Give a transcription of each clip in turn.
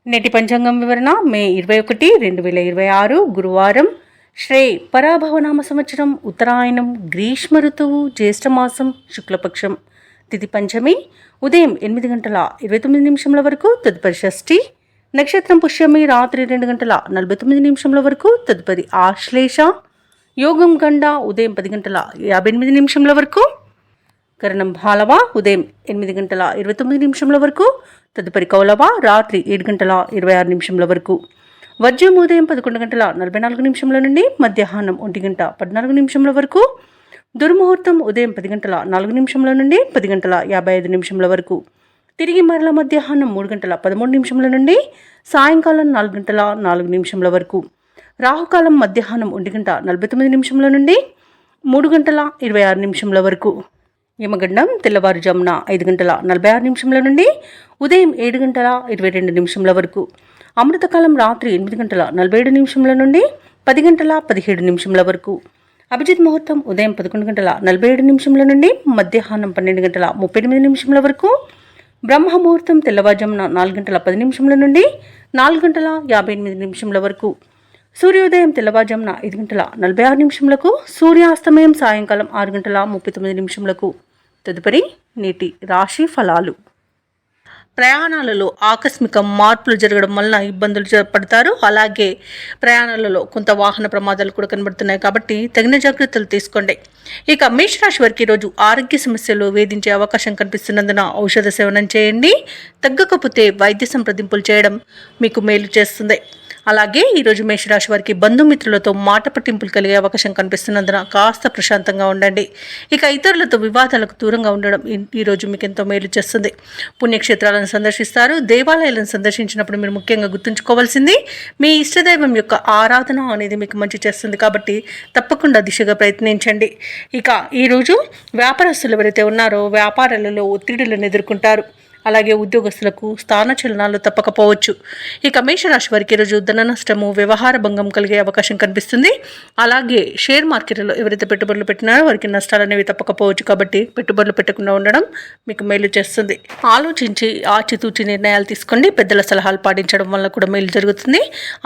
నేటి పంచాంగం వివరణ మే 21, 2026 గురువారం శ్రీ పరాభవనామ సంవత్సరం ఉత్తరాయణం గ్రీష్మ ఋతువు జ్యేష్ఠమాసం శుక్లపక్షం తిథి పంచమి ఉదయం 8:29 వరకు తదుపరి షష్ఠి నక్షత్రం పుష్యమి రాత్రి 2:49 వరకు తదుపరి ఆశ్లేష యోగం గండ ఉదయం 10:58 వరకు కరణం భాలవ ఉదయం 8:29 వరకు తదుపరి కౌలవ రాత్రి 7:26 వరకు వజ్రం ఉదయం 11:44 నుండి మధ్యాహ్నం 1:14 వరకు దుర్ముహూర్తం ఉదయం 10:04 నుండి 10:55 వరకు తిరిగి మరల మధ్యాహ్నం 3:13 నుండి సాయంకాలం 4:04 వరకు రాహుకాలం మధ్యాహ్నం 1:49 నుండి 3:26 వరకు యమగండం తెల్లవారుజామున 5:46 నుండి ఉదయం 7:22 వరకు అమృతకాలం రాత్రి 8:47 నుండి 10:17 వరకు అభిజిత్ ముహూర్తం ఉదయం 11:47 నుండి మధ్యాహ్నం 12:38 వరకు బ్రహ్మ ముహూర్తం తెల్లవారుజామున 4:10 నుండి 4:58 వరకు సూర్యోదయం తెల్లవారుజామున 5:46 సూర్యాస్తమయం సాయంకాలం 6:39 తదుపరి నేటి రాశి ఫలాలు. ప్రయాణాలలో ఆకస్మిక మార్పులు జరగడం వలన ఇబ్బందులు పడతారు. అలాగే ప్రయాణాలలో కొంత వాహన ప్రమాదాలు కూడా కనబడుతున్నాయి కాబట్టి తగిన జాగ్రత్తలు తీసుకోండి. ఇక మేషరాశి వారికి ఈరోజు ఆరోగ్య సమస్యలు వేధించే అవకాశం కనిపిస్తున్నందున ఔషధ సేవనం చేయండి. తగ్గకపోతే వైద్య సంప్రదింపులు చేయడం మీకు మేలు చేస్తుంది. అలాగే ఈరోజు మేషరాశి వారికి బంధుమిత్రులతో మాట పట్టింపులు కలిగే అవకాశం కనిపిస్తున్నందున కాస్త ప్రశాంతంగా ఉండండి. ఇక ఇతరులతో వివాదాలకు దూరంగా ఉండడం ఈరోజు మీకు ఎంతో మేలు చేస్తుంది. పుణ్యక్షేత్రాలను సందర్శిస్తారు. దేవాలయాలను సందర్శించినప్పుడు మీరు ముఖ్యంగా గుర్తుంచుకోవాల్సింది మీ ఇష్టదైవం యొక్క ఆరాధన అనేది మీకు మంచి చేస్తుంది కాబట్టి తప్పకుండా దిశగా ప్రయత్నించండి. ఇక ఈరోజు వ్యాపారస్తులు ఎవరైతే ఉన్నారో వ్యాపారాలలో ఒత్తిడులను ఎదుర్కొంటారు. అలాగే ఉద్యోగస్తులకు స్థానచలనాలు తప్పకపోవచ్చు. ఇక మేషరాశి వారికి ఈరోజు ధన నష్టము వ్యవహార భంగం కలిగే అవకాశం కనిపిస్తుంది. అలాగే షేర్ మార్కెట్లో ఎవరైతే పెట్టుబడులు పెట్టినారో వారికి నష్టాలు అనేవి తప్పకపోవచ్చు కాబట్టి పెట్టుబడులు పెట్టకుండా ఉండడం మీకు మేలు చేస్తుంది. ఆలోచించి ఆచితూచి నిర్ణయాలు తీసుకోండి. పెద్దల సలహాలు పాటించడం వల్ల కూడా మేలు జరుగుతుంది.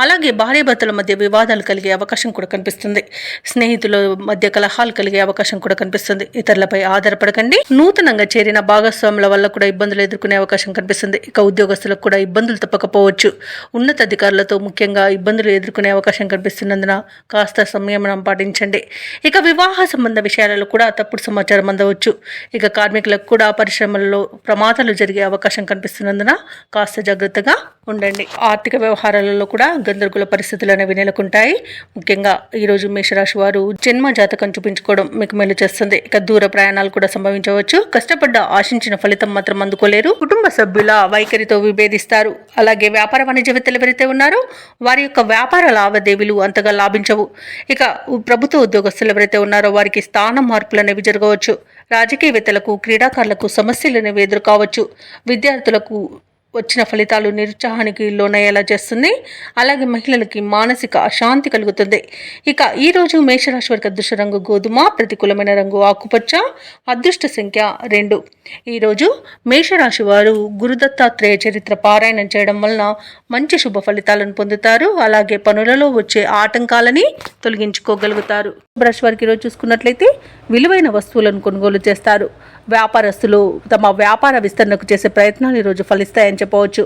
అలాగే భార్యాభర్తల మధ్య వివాదాలు కలిగే అవకాశం కూడా కనిపిస్తుంది. స్నేహితుల మధ్య కలహాలు కలిగే అవకాశం కూడా కనిపిస్తుంది. ఇతరులపై ఆధారపడకండి. నూతనంగా చేరిన భాగస్వాముల వల్ల కూడా ఇబ్బందులు ఎదుర్కొనే అవకాశం కనిపిస్తుంది. ఇక ఉద్యోగస్తులకు కూడా ఇబ్బందులు తప్పకపోవచ్చు. ఉన్నతాధికారులతో ముఖ్యంగా ఇబ్బందులు ఎదుర్కొనే అవకాశం కనిపిస్తున్నందున కాస్త సంయమనం పాటించండి. ఇక వివాహ సంబంధ విషయాలలో కూడా తప్పుడు సమాచారం అందవచ్చు. ఇక కార్మికులకు కూడా పరిశ్రమలలో ప్రమాదాలు జరిగే అవకాశం కనిపిస్తున్నందున కాస్త జాగ్రత్తగా ఉండండి. ఆర్థిక వ్యవహారాలలో కూడా గందరగోళ పరిస్థితులు అనేవి నెలకొంటాయి. ముఖ్యంగా ఈరోజు మేషరాశి వారు జన్మ జాతకం చూపించుకోవడం మీకు మేలు చేస్తుంది. ఇక దూర ప్రయాణాలు కూడా సంభవించవచ్చు. కష్టపడ్డ ఆశించిన ఫలితం మాత్రం అందుకోలేరు. కుటుంబ సభ్యుల వైఖరితో విభేదిస్తారు. అలాగే వ్యాపార వాణిజ్యవేత్తలు ఎవరైతే ఉన్నారో వారి యొక్క వ్యాపార లావాదేవీలు అంతగా లాభించవు. ఇక ప్రభుత్వ ఉద్యోగస్తులు ఎవరైతే ఉన్నారో వారికి స్థాన మార్పులు అనేవి జరగవచ్చు. రాజకీయవేత్తలకు క్రీడాకారులకు సమస్యలు అనేవి ఎదుర్కోవచ్చు. విద్యార్థులకు వచ్చిన ఫలితాలు నిరుత్సాహానికి లోనయ్యేలా చేస్తుంది. అలాగే మహిళలకి మానసిక అశాంతి కలుగుతుంది. ఇక ఈరోజు మేషరాశి వారికి అదృష్ట రంగు గోధుమ, ప్రతికూలమైన రంగు ఆకుపచ్చ, అదృష్ట సంఖ్య 2. ఈరోజు మేషరాశి వారు గురుదత్తాత్రేయ చరిత్ర పారాయణం చేయడం వలన మంచి శుభ ఫలితాలను పొందుతారు. అలాగే పనులలో వచ్చే ఆటంకాలని తొలగించుకోగలుగుతారు. రాశి వారికి ఈరోజు చూసుకున్నట్లయితే విలువైన వస్తువులను కొనుగోలు చేస్తారు. వ్యాపారస్తులు తమ వ్యాపార విస్తరణకు చేసే ప్రయత్నాలు ఈరోజు ఫలిస్తాయని చెప్పవచ్చు.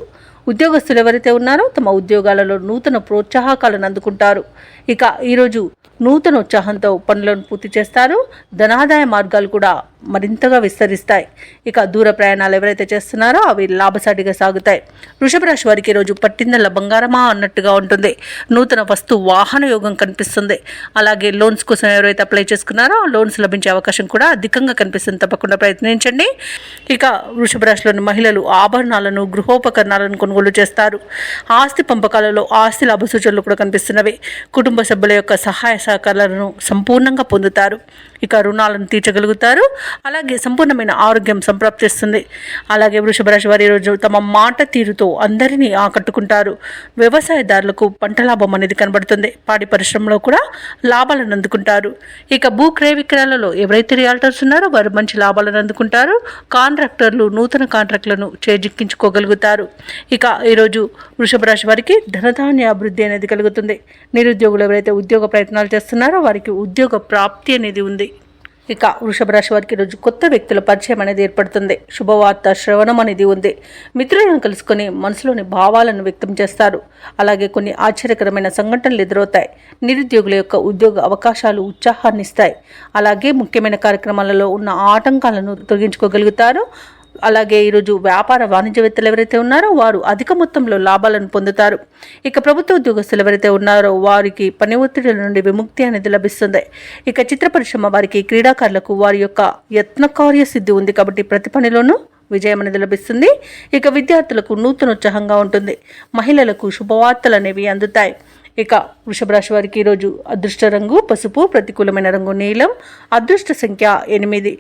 ఉద్యోగస్తులు ఎవరైతే ఉన్నారో తమ ఉద్యోగాలలో నూతన ప్రోత్సాహకాలను అందుకుంటారు. ఇక ఈరోజు నూతన ఉత్సాహంతో పనులను పూర్తి చేస్తారు. ధనాదాయ మార్గాలు కూడా మరింతగా విస్తరిస్తాయి. ఇక దూర ప్రయాణాలు ఎవరైతే చేస్తున్నారో అవి లాభసాటిగా సాగుతాయి. వృషభ రాశి వారికి ఈరోజు పట్టిందల్ల బంగారమా అన్నట్టుగా ఉంటుంది. నూతన వస్తు వాహన యోగం కనిపిస్తుంది. అలాగే లోన్స్ కోసం ఎవరైతే అప్లై చేసుకున్నారో లోన్స్ లభించే అవకాశం కూడా అధికంగా కనిపిస్తుంది. తప్పకుండా ప్రయత్నించండి. ఇక వృషభ రాశిలోని మహిళలు ఆభరణాలను గృహోపకరణాలను కొనుగోలు చేస్తారు. ఆస్తి పంపకాలలో ఆస్తి లాభ సూచనలు కూడా కనిపిస్తున్నవి. కుటుంబ సభ్యుల యొక్క సహాయ సహకారాలను సంపూర్ణంగా పొందుతారు. ఇక రుణాలను తీర్చగలుగుతారు. అలాగే సంపూర్ణమైన ఆరోగ్యం సంప్రాప్తిస్తుంది. అలాగే వృషభ రాశి వారి ఈరోజు తమ మాట తీరుతో అందరినీ ఆకట్టుకుంటారు. వ్యవసాయదారులకు పంట లాభం అనేది కనబడుతుంది. పాడి పరిశ్రమలో కూడా లాభాలను అందుకుంటారు. ఇక భూ క్రయ విక్రయాలలో ఎవరైతే రియాల్టర్స్ ఉన్నారో వారు మంచి లాభాలను అందుకుంటారు. కాంట్రాక్టర్లు నూతన కాంట్రాక్టులను చేజిక్కించుకోగలుగుతారు. ఇక ఈరోజు వృషభ రాశి వారికి ధనధాన్య అభివృద్ధి అనేది కలుగుతుంది. నిరుద్యోగులు ఎవరైతే ఉద్యోగ ప్రయత్నాలు చేస్తున్నారో వారికి ఉద్యోగ ప్రాప్తి అనేది ఉంది. ఇక వృషభ రాశి వారికి ఈరోజు కొత్త వ్యక్తుల పరిచయం అనేది ఏర్పడుతుంది. శుభవార్త శ్రవణం అనేది ఉంది. మిత్రులను కలుసుకొని మనసులోని భావాలను వ్యక్తం చేస్తారు. అలాగే కొన్ని ఆశ్చర్యకరమైన సంఘటనలు ఎదురవుతాయి. నిరుద్యోగుల యొక్క ఉద్యోగ అవకాశాలు ఉత్సాహాన్ని ఇస్తాయి. అలాగే ముఖ్యమైన కార్యక్రమాలలో ఉన్న ఆటంకాలను తొలగించుకోగలుగుతారు. అలాగే ఈరోజు వ్యాపార వాణిజ్యవేత్తలు ఎవరైతే ఉన్నారో వారు అధిక మొత్తంలో లాభాలను పొందుతారు. ఇక ప్రభుత్వ ఉద్యోగస్తులు ఎవరైతే ఉన్నారో వారికి పని ఒత్తిడిల నుండి విముక్తి అనేది లభిస్తుంది. ఇక చిత్ర పరిశ్రమ వారికి, క్రీడాకారులకు వారి యొక్క యత్నకార్య సిద్ధి ఉంది కాబట్టి ప్రతి పనిలోనూ విజయం అనేది లభిస్తుంది. ఇక విద్యార్థులకు నూతనోత్సాహంగా ఉంటుంది. మహిళలకు శుభవార్తలు అనేవి అందుతాయి. ఇక వృషభ రాశి వారికి ఈరోజు అదృష్ట రంగు పసుపు, ప్రతికూలమైన రంగు నీలం, అదృష్ట సంఖ్య 8.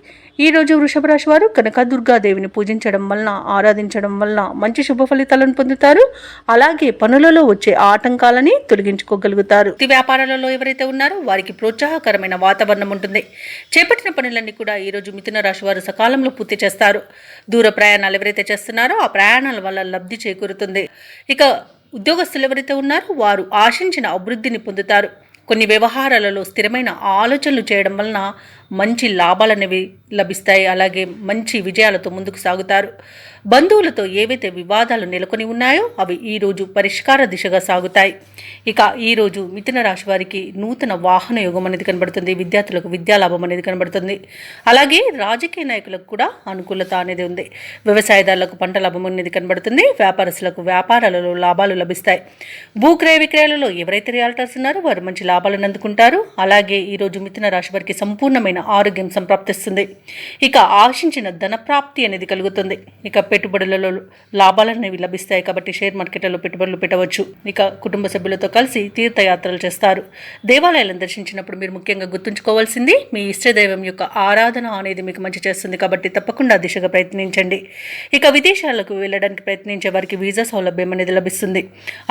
ఈరోజు వృషభ రాశి వారు కనకదుర్గాదేవిని పూజించడం వలన, ఆరాధించడం వలన మంచి శుభ ఫలితాలను పొందుతారు. అలాగే పనులలో వచ్చే ఆటంకాలని తొలగించుకోగలుగుతారు. వ్యాపారాలలో ఎవరైతే ఉన్నారో వారికి ప్రోత్సాహకరమైన వాతావరణం ఉంటుంది. చేపట్టిన పనులన్నీ కూడా ఈరోజు మిథున రాశి వారు సకాలంలో పూర్తి చేస్తారు. దూర ప్రయాణాలు ఎవరైతే చేస్తున్నారో ఆ ప్రయాణాల వల్ల లబ్ధి చేకూరుతుంది. ఇక ఉద్యోగస్తులు ఎవరైతే ఉన్నారో వారు ఆశించిన అభివృద్ధిని పొందుతారు. కొన్ని వ్యవహారాలలో స్థిరమైన ఆలోచనలు చేయడం వలన మంచి లాభాలనేవి లభిస్తాయి. అలాగే మంచి విజయాలతో ముందుకు సాగుతారు. బంధువులతో ఏవైతే వివాదాలు నెలకొని ఉన్నాయో అవి ఈరోజు పరిష్కార దిశగా సాగుతాయి. ఇక ఈరోజు మిథున రాశి వారికి నూతన వాహన యోగం అనేది కనబడుతుంది. విద్యార్థులకు విద్యాలాభం అనేది కనబడుతుంది. అలాగే రాజకీయ నాయకులకు కూడా అనుకూలత అనేది ఉంది. వ్యవసాయదారులకు పంట లాభం అనేది కనబడుతుంది. వ్యాపారస్తులకు వ్యాపారాలలో లాభాలు లభిస్తాయి. భూ క్రయ విక్రయాలలో ఎవరైతే రియాల్టర్స్ ఉన్నారో వారు మంచి లాభాలను అందుకుంటారు. అలాగే ఈరోజు మిథున రాశి వారికి సంపూర్ణమైన ఆరోగ్యం సంప్రాప్తిస్తుంది. ఇక ఆశించిన ధన ప్రాప్తి అనేది కలుగుతుంది. ఇక పెట్టుబడులలో లాభాలు అనేవి లభిస్తాయి కాబట్టి షేర్ మార్కెట్లలో పెట్టుబడులు పెట్టవచ్చు. ఇక కుటుంబ సభ్యులతో కలిసి తీర్థయాత్రలు చేస్తారు. దేవాలయాలను దర్శించినప్పుడు మీరు ముఖ్యంగా గుర్తుంచుకోవాల్సింది మీ ఇష్టదైవం యొక్క ఆరాధన అనేది మీకు మంచి చేస్తుంది కాబట్టి తప్పకుండా దిశగా ప్రయత్నించండి. ఇక విదేశాలకు వెళ్ళడానికి ప్రయత్నించే వారికి వీసా సౌలభ్యం అనేది లభిస్తుంది.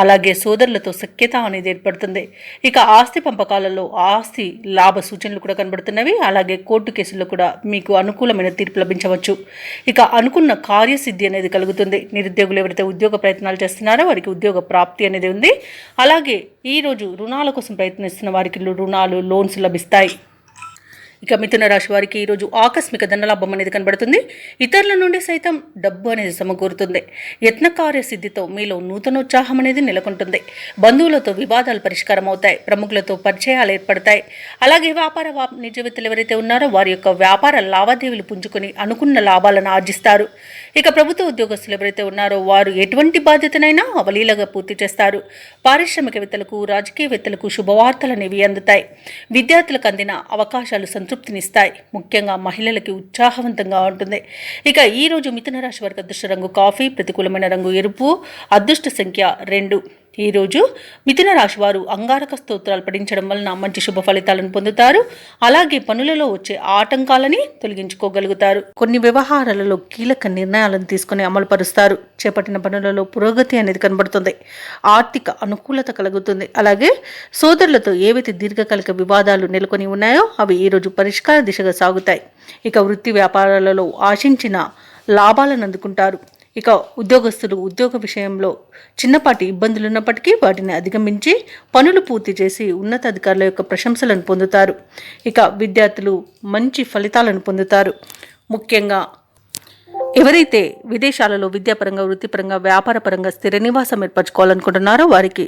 అలాగే సోదరులతో సఖ్యత అనేది ఏర్పడుతుంది. ఇక ఆస్తి పంపకాలలో ఆస్తి లాభ సూచనలు కూడా కనబడుతున్నవి. అలాగే కోర్టు కేసుల్లో కూడా మీకు అనుకూలమైన తీర్పు లభించవచ్చు. ఇక అనుకున్న కార్యసిద్ధి అనేది కలుగుతుంది. నిరుద్యోగులు ఎవరైతే ఉద్యోగ ప్రయత్నాలు చేస్తున్నారో వారికి ఉద్యోగ ప్రాప్తి అనేది ఉంది. అలాగే ఈరోజు రుణాల కోసం ప్రయత్నిస్తున్న వారికి రుణాలు, లోన్స్ లభిస్తాయి. ఇక మిథున రాశి వారికి ఈరోజు ఆకస్మిక ధనలాభం అనేది కనబడుతుంది. ఇతరుల నుండి సైతం డబ్బు అనేది సమకూరుతుంది. యత్నకార్య సిద్ధితో మీలో నూతనోత్సాహం అనేది నెలకొంటుంది. బంధువులతో వివాదాలు పరిష్కారం అవుతాయి. ప్రముఖులతో పరిచయాలు ఏర్పడతాయి. అలాగే వ్యాపార వాణిజ్యవేత్తలు ఎవరైతే ఉన్నారో వారి యొక్క వ్యాపార లావాదేవీలు పుంజుకొని అనుకున్న లాభాలను ఆర్జిస్తారు. ఇక ప్రభుత్వ ఉద్యోగస్తులు ఎవరైతే ఉన్నారో వారు ఎటువంటి బాధ్యతనైనా అవలీలగా పూర్తి చేస్తారు. పారిశ్రామికవేత్తలకు, రాజకీయవేత్తలకు శుభవార్తలు అనేవి అందుతాయి. విద్యార్థులకు అందిన అవకాశాలు సంతృప్తినిస్తాయి. ముఖ్యంగా మహిళలకి ఉత్సాహవంతంగా ఉంటుంది. ఇక ఈరోజు మిథున రాశి వారికి అదృష్ట రంగు కాఫీ, ప్రతికూలమైన రంగు ఎరుపు, అదృష్ట సంఖ్య 2. ఈరోజు మిథున రాశి వారు అంగారక స్తోత్రాలు పఠించడం వలన మంచి శుభ ఫలితాలను పొందుతారు. అలాగే పనులలో వచ్చే ఆటంకాలని తొలగించుకోగలుగుతారు. కొన్ని వ్యవహారాలలో కీలక నిర్ణయాలను తీసుకుని అమలుపరుస్తారు. చేపట్టిన పనులలో పురోగతి అనేది కనబడుతుంది. ఆర్థిక అనుకూలత కలుగుతుంది. అలాగే సోదరులతో ఏవైతే దీర్ఘకాలిక వివాదాలు నెలకొని ఉన్నాయో అవి ఈరోజు పరిష్కార దిశగా సాగుతాయి. ఇక వృత్తి వ్యాపారాలలో ఆశించిన లాభాలను అందుకుంటారు. ఇక ఉద్యోగస్తులు ఉద్యోగ విషయంలో చిన్నపాటి ఇబ్బందులు ఉన్నప్పటికీ వాటిని అధిగమించి పనులు పూర్తి చేసి ఉన్నతాధికారుల యొక్క ప్రశంసలను పొందుతారు. ఇక విద్యార్థులు మంచి ఫలితాలను పొందుతారు. ముఖ్యంగా ఎవరైతే విదేశాలలో విద్యాపరంగా, వృత్తిపరంగా, వ్యాపారపరంగా స్థిర నివాసం ఏర్పరచుకోవాలనుకుంటున్నారో వారికి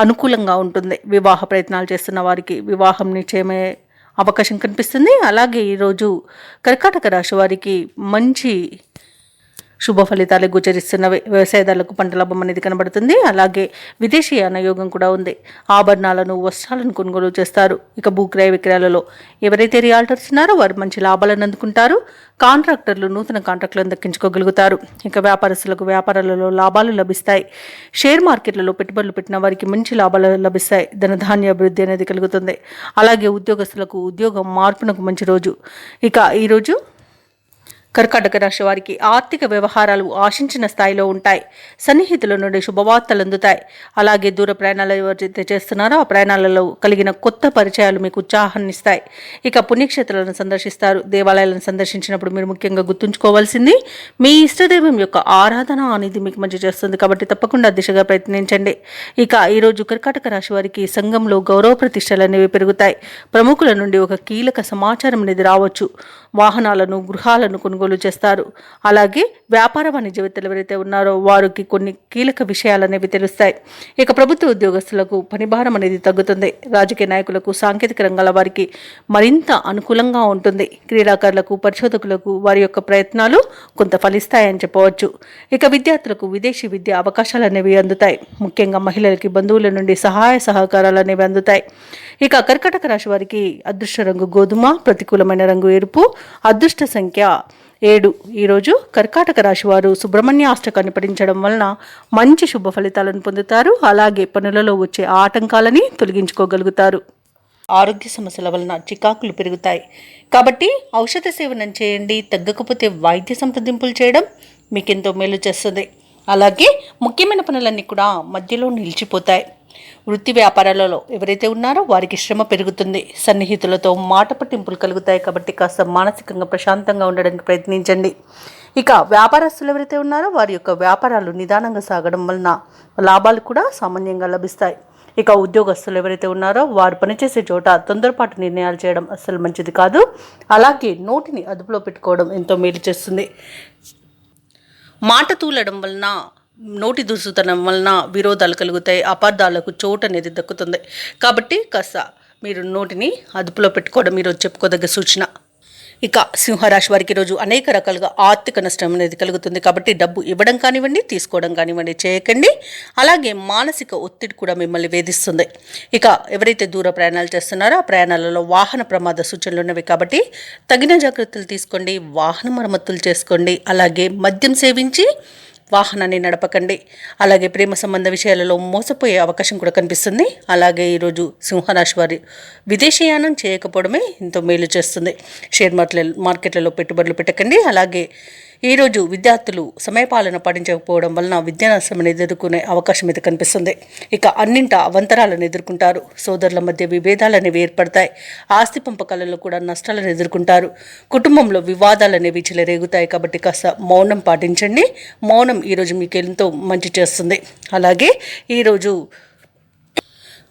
అనుకూలంగా ఉంటుంది. వివాహ ప్రయత్నాలు చేస్తున్న వారికి వివాహం నిశ్చయమయ్యే అవకాశం కనిపిస్తుంది. అలాగే ఈరోజు కర్కాటక రాశి వారికి మంచి శుభ ఫలితాలు గోచరిస్తున్నవి. వ్యవసాయదారులకు పంట లాభం అనేది కనబడుతుంది. అలాగే విదేశీయాన యోగం కూడా ఉంది. ఆభరణాలను, వస్త్రాలను కొనుగోలు చేస్తారు. ఇక భూక్రయ విక్రయాలలో ఎవరైతే రియాల్టర్స్ ఉన్నారో వారు మంచి లాభాలను అందుకుంటారు. కాంట్రాక్టర్లు నూతన కాంట్రాక్టులను దక్కించుకోగలుగుతారు. ఇక వ్యాపారస్తులకు వ్యాపారాలలో లాభాలు లభిస్తాయి. షేర్ మార్కెట్లలో పెట్టుబడులు పెట్టిన వారికి మంచి లాభాలు లభిస్తాయి. ధనధాన్య అభివృద్ధి అనేది కలుగుతుంది. అలాగే ఉద్యోగస్తులకు ఉద్యోగం మార్పునకు మంచి రోజు. ఇక ఈరోజు కర్కాటక రాశి వారికి ఆర్థిక వ్యవహారాలు ఆశించిన స్థాయిలో ఉంటాయి. సన్నిహితుల నుండి శుభవార్తలు అందుతాయి. అలాగే దూర ప్రయాణాలు ఎవరైతే చేస్తున్నారో ఆ ప్రయాణాలలో కలిగిన కొత్త పరిచయాలు మీకు ఉత్సాహాన్ని ఇస్తాయి. ఇక పుణ్యక్షేత్రాలను సందర్శిస్తారు. దేవాలయాలను సందర్శించినప్పుడు మీరు ముఖ్యంగా గుర్తుంచుకోవాల్సింది మీ ఇష్టదైవం యొక్క ఆరాధన అనేది మీకు మంచి చేస్తుంది. కాబట్టి తప్పకుండా దిశగా ప్రయత్నించండి. ఇక ఈరోజు కర్కాటక రాశి వారికి సంఘంలో గౌరవ ప్రతిష్టలు అనేవి పెరుగుతాయి. ప్రముఖుల నుండి ఒక కీలక సమాచారం అనేది రావచ్చు. వాహనాలను, గృహాలను కొనుగోలు చేస్తారు. అలాగే వ్యాపార వాణిజ్యవేత్తలు ఎవరైతే ఉన్నారో వారికి కొన్ని కీలక విషయాలు అనేవి తెలుస్తాయి. ఇక ప్రభుత్వ ఉద్యోగస్తులకు పనిభారం అనేది తగ్గుతుంది. రాజకీయ నాయకులకు, సాంకేతిక రంగాల వారికి మరింత అనుకూలంగా ఉంటుంది. క్రీడాకారులకు, పరిశోధకులకు వారి యొక్క ప్రయత్నాలు కొంత ఫలిస్తాయని చెప్పవచ్చు. ఇక విద్యార్థులకు విదేశీ విద్య అవకాశాలు అనేవి అందుతాయి. ముఖ్యంగా మహిళలకి బంధువుల నుండి సహాయ సహకారాలు అనేవి అందుతాయి. ఇక కర్కాటక రాశి వారికి అదృష్ట రంగు గోధుమ, ప్రతికూలమైన రంగు ఎరుపు, అదృష్ట సంఖ్య 7. ఈరోజు కర్కాటక రాశి వారు సుబ్రహ్మణ్య అష్టకాన్ని పఠించడం వలన మంచి శుభ ఫలితాలను పొందుతారు. అలాగే పనులలో వచ్చే ఆటంకాలని తొలగించుకోగలుగుతారు. ఆరోగ్య సమస్యల వలన చికాకులు పెరుగుతాయి. కాబట్టి ఔషధ సేవనం చేయండి. తగ్గకపోతే వైద్య సంప్రదింపులు చేయడం మీకెంతో మేలు చేస్తుంది. అలాగే ముఖ్యమైన పనులన్నీ కూడా మధ్యలో నిలిచిపోతాయి. వృత్తి వ్యాపారాలలో ఎవరైతే ఉన్నారో వారికి శ్రమ పెరుగుతుంది. సన్నిహితులతో మాట పట్టింపులు కలుగుతాయి. కాబట్టి కాస్త మానసికంగా ప్రశాంతంగా ఉండడానికి ప్రయత్నించండి. ఇక వ్యాపారస్తులు ఎవరైతే ఉన్నారో వారి యొక్క వ్యాపారాలు నిదానంగా సాగడం వలన లాభాలు కూడా సామాన్యంగా లభిస్తాయి. ఇక ఉద్యోగస్తులు ఎవరైతే ఉన్నారో వారు పనిచేసే చోట తొందరపాటు నిర్ణయాలు చేయడం అస్సలు మంచిది కాదు. అలాగే నోటిని అదుపులో పెట్టుకోవడం ఎంతో మేలు చేస్తుంది. మాట తూలడం వలన, నోటి దురుసుతనం వలన విరోధాలు కలుగుతాయి. అపార్థాలకు చోటు అనేది దక్కుతుంది. కాబట్టి కాస్త మీరు నోటిని అదుపులో పెట్టుకోవడం ఈరోజు చెప్పుకోదగ్గ సూచన. ఇక సింహరాశి వారికి ఈరోజు అనేక రకాలుగా ఆర్థిక నష్టం అనేది కలుగుతుంది. కాబట్టి డబ్బు ఇవ్వడం కానివ్వండి, తీసుకోవడం కానివ్వండి చేయకండి. అలాగే మానసిక ఒత్తిడి కూడా మిమ్మల్ని వేధిస్తుంది. ఇక ఎవరైతే దూర ప్రయాణాలు చేస్తున్నారో ఆ ప్రయాణాలలో వాహన ప్రమాద సూచనలు ఉన్నవి. కాబట్టి తగిన జాగ్రత్తలు తీసుకోండి. వాహన మరమ్మతులు చేసుకోండి. అలాగే మద్యం సేవించి వాహనాన్ని నడపకండి. అలాగే ప్రేమ సంబంధ విషయాలలో మోసపోయే అవకాశం కూడా కనిపిస్తుంది. అలాగే ఈరోజు సింహరాశి వారి విదేశీయానం చేయకపోవడమే ఎంతో మేలు చేస్తుంది. షేర్ మార్కెట్లలో పెట్టుబడులు పెట్టకండి. అలాగే ఈరోజు విద్యార్థులు సమయపాలన పాటించకపోవడం వలన విద్యా నష్టం ఎదుర్కొనే అవకాశం అయితే కనిపిస్తుంది. ఇక అన్నింట అవంతరాలను ఎదుర్కొంటారు. సోదరుల మధ్య విభేదాలు అనేవి ఏర్పడతాయి. ఆస్తి పంపకాలలో కూడా నష్టాలను ఎదుర్కొంటారు. కుటుంబంలో వివాదాలు అనేవి చెలరేగుతాయి. కాబట్టి కాస్త మౌనం పాటించండి. మౌనం ఈరోజు మీకు ఎంతో మంచి చేస్తుంది. అలాగే ఈరోజు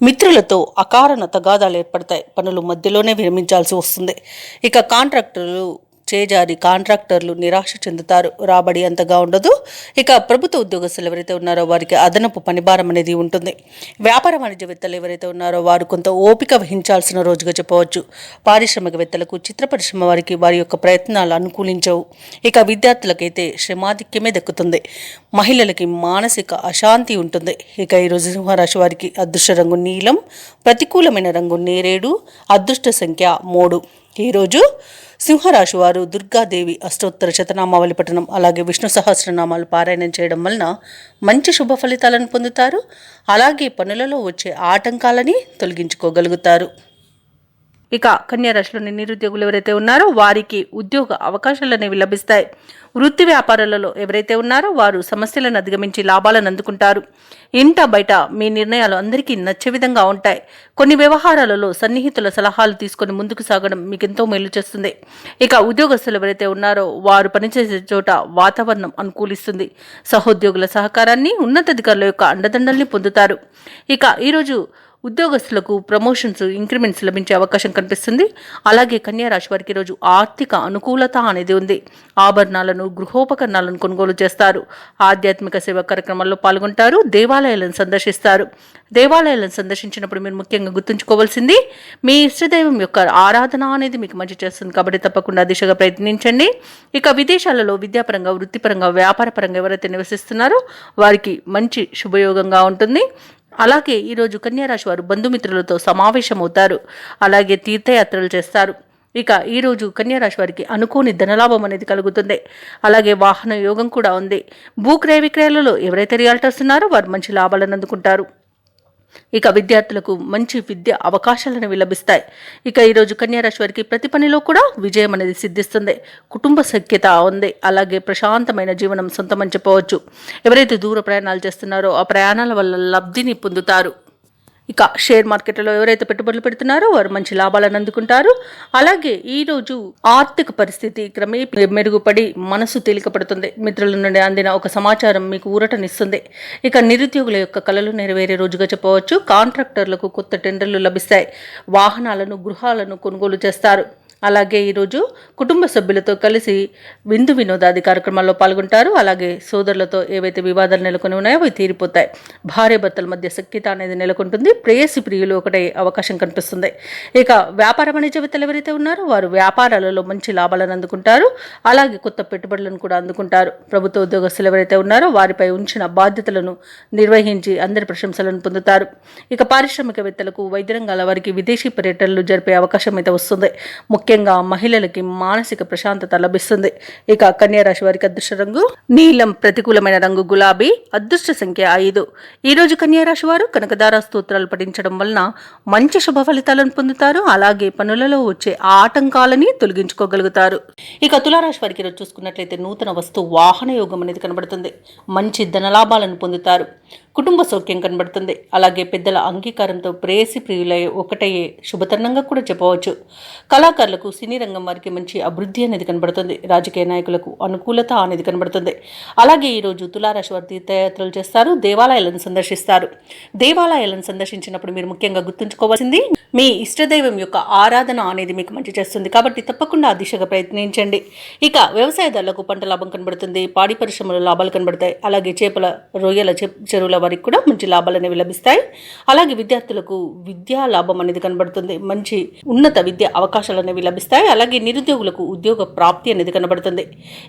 మిత్రులతో అకారణ తగాదాలు ఏర్పడతాయి. పనులు మధ్యలోనే విరమించాల్సి వస్తుంది. ఇక కాంట్రాక్టర్లు నిరాశ చెందుతారు. రాబడి అంతగా ఉండదు. ఇక ప్రభుత్వ ఉద్యోగస్తులు ఎవరైతే ఉన్నారో వారికి అదనపు పనిభారం అనేది ఉంటుంది. వ్యాపార వాణిజ్యవేత్తలు ఎవరైతే ఉన్నారో వారు కొంత ఓపిక వహించాల్సిన రోజుగా చెప్పవచ్చు. పారిశ్రామికవేత్తలకు, చిత్ర పరిశ్రమ వారికి వారి యొక్క ప్రయత్నాలు అనుకూలించవు. ఇక విద్యార్థులకైతే శ్రమాధిక్యమే దక్కుతుంది. మహిళలకి మానసిక అశాంతి ఉంటుంది. ఇక ఈరోజు సింహరాశి వారికి అదృష్ట రంగు నీలం, ప్రతికూలమైన రంగు నేరేడు, అదృష్ట సంఖ్య 3. ఈరోజు సింహరాశి వారు దుర్గాదేవి అష్టోత్తర శతనామావళి పఠనం, అలాగే విష్ణు సహస్రనామాలు పారాయణం చేయడం వలన మంచి శుభ ఫలితాలను పొందుతారు. అలాగే పనులలో వచ్చే ఆటంకాలని తొలగించుకోగలుగుతారు. ఇక కన్యా రాశిలోని నిరుద్యోగులు ఎవరైతే ఉన్నారో వారికి ఉద్యోగ అవకాశాలు అనేవి లభిస్తాయి. వృత్తి వ్యాపారాలలో ఎవరైతే ఉన్నారో వారు సమస్యలను అధిగమించి లాభాలను అందుకుంటారు. ఇంట బయట మీ నిర్ణయాలు అందరికీ నచ్చే విధంగా ఉంటాయి. కొన్ని వ్యవహారాలలో సన్నిహితుల సలహాలు తీసుకొని ముందుకు సాగడం మీకు ఎంతో మేలు చేస్తుంది. ఇక ఉద్యోగస్తులు ఎవరైతే ఉన్నారో వారు పనిచేసే చోట వాతావరణం అనుకూలిస్తుంది. సహోద్యోగుల సహకారాన్ని, ఉన్నతాధికారుల యొక్క అండదండల్ని పొందుతారు. ఇక ఈరోజు ఉద్యోగస్తులకు ప్రమోషన్స్, ఇంక్రిమెంట్స్ లభించే అవకాశం కనిపిస్తుంది. అలాగే కన్యా రాశి వారికి ఈరోజు ఆర్థిక అనుకూలత అనేది ఉంది. ఆభరణాలను, గృహోపకరణాలను కొనుగోలు చేస్తారు. ఆధ్యాత్మిక సేవా కార్యక్రమాల్లో పాల్గొంటారు. దేవాలయాలను సందర్శిస్తారు. దేవాలయాలను సందర్శించినప్పుడు మీరు ముఖ్యంగా గుర్తుంచుకోవాల్సింది మీ ఇష్టదైవం యొక్క ఆరాధన అనేది మీకు మంచి చేస్తుంది. కాబట్టి తప్పకుండా దిశగా ప్రయత్నించండి. ఇక విదేశాలలో విద్యాపరంగా, వృత్తిపరంగా, వ్యాపారపరంగా ఎవరైతే నివసిస్తున్నారో వారికి మంచి శుభయోగంగా ఉంటుంది. అలాగే ఈరోజు కన్యారాశి వారు బంధుమిత్రులతో సమావేశమవుతారు. అలాగే తీర్థయాత్రలు చేస్తారు. ఇక ఈరోజు కన్యారాశి వారికి అనుకోని ధనలాభం అనేది కలుగుతుంది. అలాగే వాహన యోగం కూడా ఉంది. భూక్రయ విక్రయాలలో ఎవరైతే రియాల్టర్స్ ఉన్నారో వారు మంచి లాభాలను అందుకుంటారు. ఇక విద్యార్థులకు మంచి విద్య అవకాశాలను లభిస్తాయి. ఇక ఈరోజు కన్యారాశి వారికి ప్రతి పనిలో కూడా విజయం అనేది సిద్ధిస్తుంది. కుటుంబ సఖ్యత ఉంది. అలాగే ప్రశాంతమైన జీవనం సొంతమని చెప్పవచ్చు. ఎవరైతే దూర ప్రయాణాలు చేస్తున్నారో ఆ ప్రయాణాల వల్ల లబ్ధిని పొందుతారు. ఇక షేర్ మార్కెట్లో ఎవరైతే పెట్టుబడులు పెడుతున్నారో వారు మంచి లాభాలను అందుకుంటారు. అలాగే ఈరోజు ఆర్థిక పరిస్థితి క్రమేపీ మెరుగుపడి మనసు తేలికపడుతుంది. మిత్రుల నుండి అందిన ఒక సమాచారం మీకు ఊరటనిస్తుంది. ఇక నిరుద్యోగుల యొక్క కలలు నెరవేరే రోజుగా చెప్పవచ్చు. కాంట్రాక్టర్లకు కొత్త టెండర్లు లభిస్తాయి. వాహనాలను, గృహాలను కొనుగోలు చేస్తారు. అలాగే ఈరోజు కుటుంబ సభ్యులతో కలిసి విందు వినోదాది కార్యక్రమాల్లో పాల్గొంటారు. అలాగే సోదరులతో ఏవైతే వివాదాలు నెలకొని ఉన్నాయో అవి తీరిపోతాయి. భార్యాభర్తల మధ్య సఖ్యత అనేది నెలకొంటుంది. ప్రేయసి ప్రియులు ఒకటే అవకాశం కనిపిస్తుంది. ఇక వ్యాపార వాణిజ్యవేత్తలు ఎవరైతే ఉన్నారో వారు వ్యాపారాలలో మంచి లాభాలను అందుకుంటారు. అలాగే కొత్త పెట్టుబడులను కూడా అందుకుంటారు. ప్రభుత్వ ఉద్యోగస్తులు ఎవరైతే ఉన్నారో వారిపై ఉంచిన బాధ్యతలను నిర్వహించి అందరి ప్రశంసలను పొందుతారు. ఇక పారిశ్రామికవేత్తలకు, వైద్య రంగాల వారికి విదేశీ పర్యటనలు జరిపే అవకాశం అయితే వస్తుంది. ముఖ్యంగా మహిళలకి మానసిక ప్రశాంతత లభిస్తుంది. ఇక కన్యా రాశి వారికి అదృష్ట రంగు నీలం, ప్రతికూలమైన రంగు గులాబీ, అదృష్ట సంఖ్య 5. ఈ రోజు కన్యా రాశి వారు కనకదార స్తోత్రాలు పఠించడం వలన మంచి శుభ ఫలితాలను పొందుతారు. అలాగే పనులలో వచ్చే ఆటంకాలని తొలగించుకోగలుగుతారు. ఇక తులారాశి వారికి ఈరోజు చూసుకున్నట్లయితే నూతన వస్తు వాహన యోగం అనేది కనబడుతుంది. మంచి ధనలాభాలను పొందుతారు. కుటుంబ సౌఖ్యం కనబడుతుంది. అలాగే పెద్దల అంగీకారంతో ప్రేయసి ప్రియులై ఒకటయ్యే శుభతరుణంగా కూడా చెప్పవచ్చు. కళాకారులకు, సినీ రంగం వారికి మంచి అభివృద్ధి అనేది కనబడుతుంది. రాజకీయ నాయకులకు అనుకూలత అనేది కనబడుతుంది. అలాగే ఈరోజు తులారాశి వారు తీర్థయాత్రలు చేస్తారు. దేవాలయాలను సందర్శిస్తారు. దేవాలయాలను సందర్శించినప్పుడు మీరు ముఖ్యంగా గుర్తుంచుకోవాల్సింది మీ ఇష్టదైవం యొక్క ఆరాధన అనేది మీకు మంచి చేస్తుంది. కాబట్టి తప్పకుండా ఆ దిశగా ప్రయత్నించండి. ఇక వ్యవసాయదారులకు పంట లాభం కనబడుతుంది. పాడి పరిశ్రమలో లాభాలు కనబడతాయి. అలాగే చేపల, రొయ్యల చెరువుల వారికి కూడా మంచి లాభాలు అనేవి లభిస్తాయి. అలాగే విద్యార్థులకు విద్యా లాభం అనేది కనబడుతుంది. మంచి ఉన్నత విద్య అవకాశాలు అనేవి లభిస్తాయి. అలాగే నిరుద్యోగులకు ఉద్యోగ ప్రాప్తి అనేది కనబడుతుంది.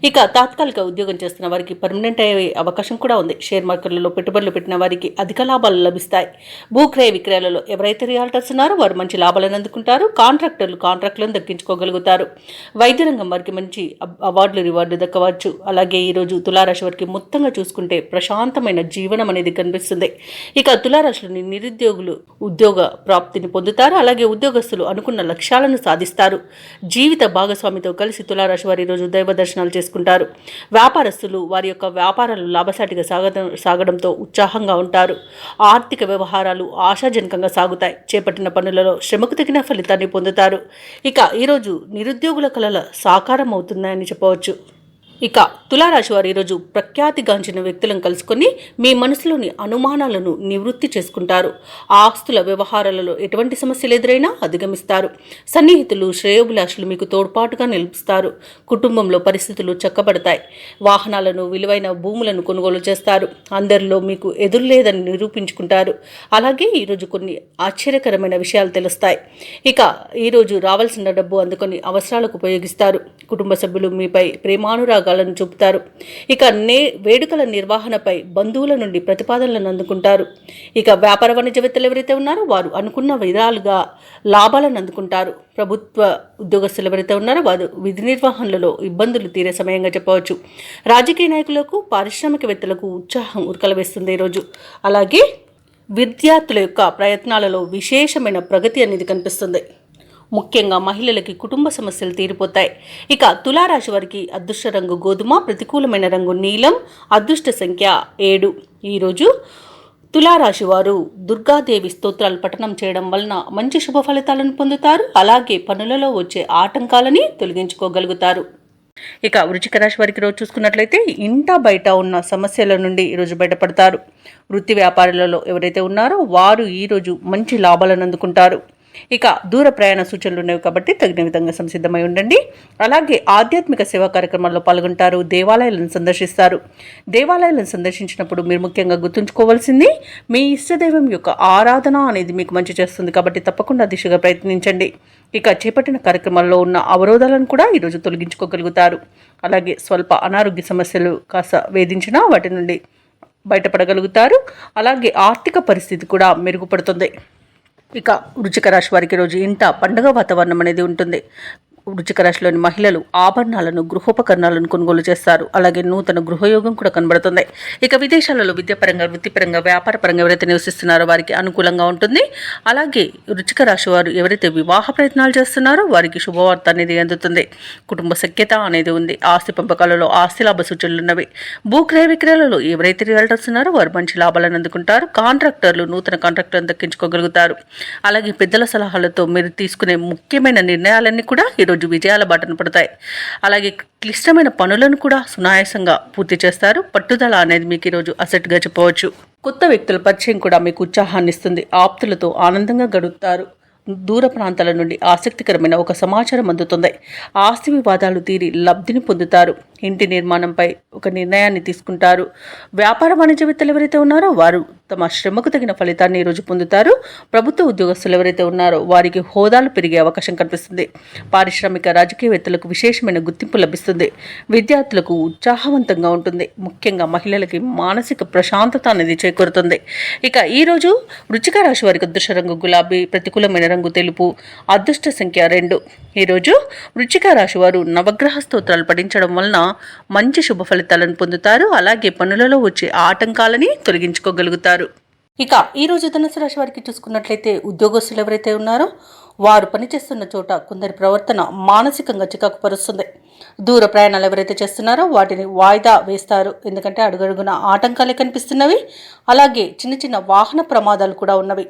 ఇక తాత్కాలిక ఉద్యోగం చేస్తున్న వారికి పర్మనెంట్ అయ్యే అవకాశం కూడా ఉంది. షేర్ మార్కెట్లలో పెట్టుబడులు పెట్టిన వారికి అధిక లాభాలు లభిస్తాయి. భూక్రయ విక్రయాలలో ఎవరైతే రియాల్టర్స్ ఉన్నారో వారు మంచి లాభాలను అందుకుంటారు. కాంట్రాక్టర్లు కాంట్రాక్టులను దక్కించుకోగలుగుతారు. వైద్య రంగం వారికి మంచి అవార్డులు, రివార్డు దక్కవచ్చు. అలాగే ఈరోజు తులారాశి వారికి మొత్తంగా చూసుకుంటే ప్రశాంతమైన జీవనం అనేది కనిపిస్తుంది. ఇక తులారాశిలోని నిరుద్యోగులు ఉద్యోగ ప్రాప్తిని పొందుతారు. అలాగే ఉద్యోగస్తులు అనుకున్న లక్ష్యాలను సాధిస్తారు. జీవిత భాగస్వామితో కలిసి తులారాశి వారు ఈరోజు దైవ దర్శనాలు చేసుకుంటారు. వ్యాపారస్తులు వారి యొక్క వ్యాపారాలు లాభసాటిగా సాగడంతో ఉత్సాహంగా ఉంటారు. ఆర్థిక వ్యవహారాలు ఆశాజనకంగా సాగుతాయి. చేపట్టిన పనులలో శ్రమకు తగిన ఫలితాన్ని పొందుతారు. ఇక ఈరోజు నిరుద్యోగుల కలల సాకారం అవుతుందని చెప్పవచ్చు. ఇక తులారాశి వారు ఈరోజు ప్రఖ్యాతిగాంచిన వ్యక్తులను కలుసుకొని మీ మనసులోని అనుమానాలను నివృత్తి చేసుకుంటారు. ఆస్తుల వ్యవహారాలలో ఎటువంటి సమస్యలు ఎదురైనా అధిగమిస్తారు. సన్నిహితులు, శ్రేయోభిలాషులు మీకు తోడ్పాటుగా నిలుపుస్తారు. కుటుంబంలో పరిస్థితులు చక్కబడతాయి. వాహనాలను, విలువైన భూములను కొనుగోలు చేస్తారు. అందరిలో మీకు ఎదురులేదని నిరూపించుకుంటారు. అలాగే ఈరోజు కొన్ని ఆశ్చర్యకరమైన విషయాలు తెలుస్తాయి. ఇక ఈరోజు రావాల్సిన డబ్బు అందుకొని అవసరాలకు ఉపయోగిస్తారు. కుటుంబ సభ్యులు మీపై ప్రేమానురాగాలను చూపుతారు. ఇక వేడుకల నిర్వహణపై బంధువుల నుండి ప్రతిపాదనలను అందుకుంటారు. ఇక వ్యాపార వాణిజ్యవేత్తలు ఎవరైతే ఉన్నారో వారు అనుకున్న విధాలుగా లాభాలను అందుకుంటారు. ప్రభుత్వ ఉద్యోగస్తులు ఎవరైతే ఉన్నారో వారు విధి నిర్వహణలలో ఇబ్బందులు తీరే సమయంగా చెప్పవచ్చు. రాజకీయ నాయకులకు, పారిశ్రామికవేత్తలకు ఉత్సాహం ఉరకలవేస్తుంది ఈరోజు. అలాగే విద్యార్థుల యొక్క ప్రయత్నాలలో విశేషమైన ప్రగతి అనేది కనిపిస్తుంది. ముఖ్యంగా మహిళలకి కుటుంబ సమస్యలు తీరిపోతాయి. ఇక తులారాశి వారికి అదృష్ట రంగు గోధుమ, ప్రతికూలమైన రంగు నీలం, అదృష్ట సంఖ్య 7. ఈరోజు తులారాశి వారు దుర్గాదేవి స్తోత్రాలు పఠనం చేయడం వలన మంచి శుభ ఫలితాలను పొందుతారు. అలాగే పనులలో వచ్చే ఆటంకాలని తొలగించుకోగలుగుతారు. ఇక వృశ్చిక రాశి వారికి రోజు చూసుకున్నట్లయితే ఇంట బయట ఉన్న సమస్యల నుండి ఈరోజు బయటపడతారు. వృత్తి వ్యాపారాలలో ఎవరైతే ఉన్నారో వారు ఈరోజు మంచి లాభాలను అందుకుంటారు. ఇక దూర ప్రయాణ సూచనలు ఉన్నవి కాబట్టి తగిన విధంగా సంసిద్ధమై ఉండండి. అలాగే ఆధ్యాత్మిక సేవా కార్యక్రమాల్లో పాల్గొంటారు. దేవాలయాలను సందర్శిస్తారు. దేవాలయాలను సందర్శించినప్పుడు మీరు ముఖ్యంగా గుర్తుంచుకోవాల్సింది మీ ఇష్టదైవం యొక్క ఆరాధన అనేది మీకు మంచి చేస్తుంది కాబట్టి తప్పకుండా దిశగా ప్రయత్నించండి. ఇక చేపట్టిన కార్యక్రమాల్లో ఉన్న అవరోధాలను కూడా ఈరోజు తొలగించుకోగలుగుతారు. అలాగే స్వల్ప అనారోగ్య సమస్యలు కాస్త వేధించినా వాటి నుండి బయటపడగలుగుతారు. అలాగే ఆర్థిక పరిస్థితి కూడా మెరుగుపడుతుంది. ఇక వృశ్చిక రాశి వారికి రోజు ఇంట పండుగ వాతావరణం అనేది ఉంటుంది. వృశ్చిక రాశిలోని మహిళలు ఆభరణాలను గృహోపకరణాలను కొనుగోలు చేస్తారు. అలాగే నూతన గృహయోగం కూడా కనబడుతుంది. ఇక విదేశాలలో విద్యాపరంగా వృత్తిపరంగా వ్యాపారపరంగా ఎవరైతే నివసిస్తున్నారో వారికి అనుకూలంగా ఉంటుంది. అలాగే వృశ్చిక రాశి వారు ఎవరైతే వివాహ ప్రయత్నాలు చేస్తున్నారో వారికి శుభవార్త అనేది అందుతుంది. కుటుంబ సఖ్యత అనేది ఉంది. ఆస్తి పంపకాలలో ఆస్తి లాభ సూచనలు ఉన్నవి. భూక్రయ విక్రయాలలో ఎవరైతే రియల్టర్స్ ఉన్నారో వారు మంచి లాభాలను అందుకుంటారు. కాంట్రాక్టర్లు నూతన కాంట్రాక్టర్లను దక్కించుకోగలుగుతారు. అలాగే పెద్దల సలహాలతో మీరు తీసుకునే ముఖ్యమైన నిర్ణయాలన్నీ కూడా ఈరోజు విజయాల బాటను పడతాయి. అలాగే క్లిష్టమైన పనులను కూడా సునాయాసంగా పూర్తి చేస్తారు. పట్టుదల అనేది మీకు ఈరోజు అసెట్గా చెప్పవచ్చు. కొత్త వ్యక్తుల పరిచయం కూడా మీకు ఉత్సాహాన్ని ఇస్తుంది. ఆప్తులతో ఆనందంగా గడుపుతారు. దూర ప్రాంతాల నుండి ఆసక్తికరమైన ఒక సమాచారం అందుతుంది. ఆస్తి వివాదాలు తీరి లబ్ధిని పొందుతారు. ఇంటి నిర్మాణంపై ఒక నిర్ణయాన్ని తీసుకుంటారు. వ్యాపార వాణిజ్యవేత్తలు ఎవరైతే ఉన్నారో వారు తమ శ్రమకు తగిన ఫలితాన్ని ఈరోజు పొందుతారు. ప్రభుత్వ ఉద్యోగస్తులు ఎవరైతే ఉన్నారో వారికి హోదాలు పెరిగే అవకాశం కనిపిస్తుంది. పారిశ్రామిక రాజకీయవేత్తలకు విశేషమైన గుర్తింపు లభిస్తుంది. విద్యార్థులకు ఉత్సాహవంతంగా ఉంటుంది. ముఖ్యంగా మహిళలకి మానసిక ప్రశాంతత అనేది చేకూరుతుంది. ఇక ఈరోజు వృశ్చిక రాశి వారికి అదృష్ట రంగు గులాబీ, ప్రతికూలమైన రంగు తెలుపు, అదృష్ట సంఖ్య 2. ఈరోజు వృశ్చిక రాశి వారు నవగ్రహ స్తోత్రాలు పఠించడం వలన మంచి శుభ ఫలితాలను పొందుతారు. అలాగే పనులలో వచ్చే ఆటంకాలని తొలగించుకోగలుగుతారు. ఇక ఈరోజు ధనుసు రాశి వారికి చూసుకున్నట్లయితే ఉద్యోగస్తులు ఎవరైతే ఉన్నారో వారు పనిచేస్తున్న చోట కొందరి ప్రవర్తన మానసికంగా చికాకు పరుస్తుంది. దూర ప్రయాణాలు ఎవరైతే చేస్తున్నారో వాటిని వాయిదా వేస్తారు. ఎందుకంటే అడుగడుగున ఆటంకాలే కనిపిస్తున్నవి. అలాగే చిన్న చిన్న వాహన ప్రమాదాలు కూడా ఉన్నవి.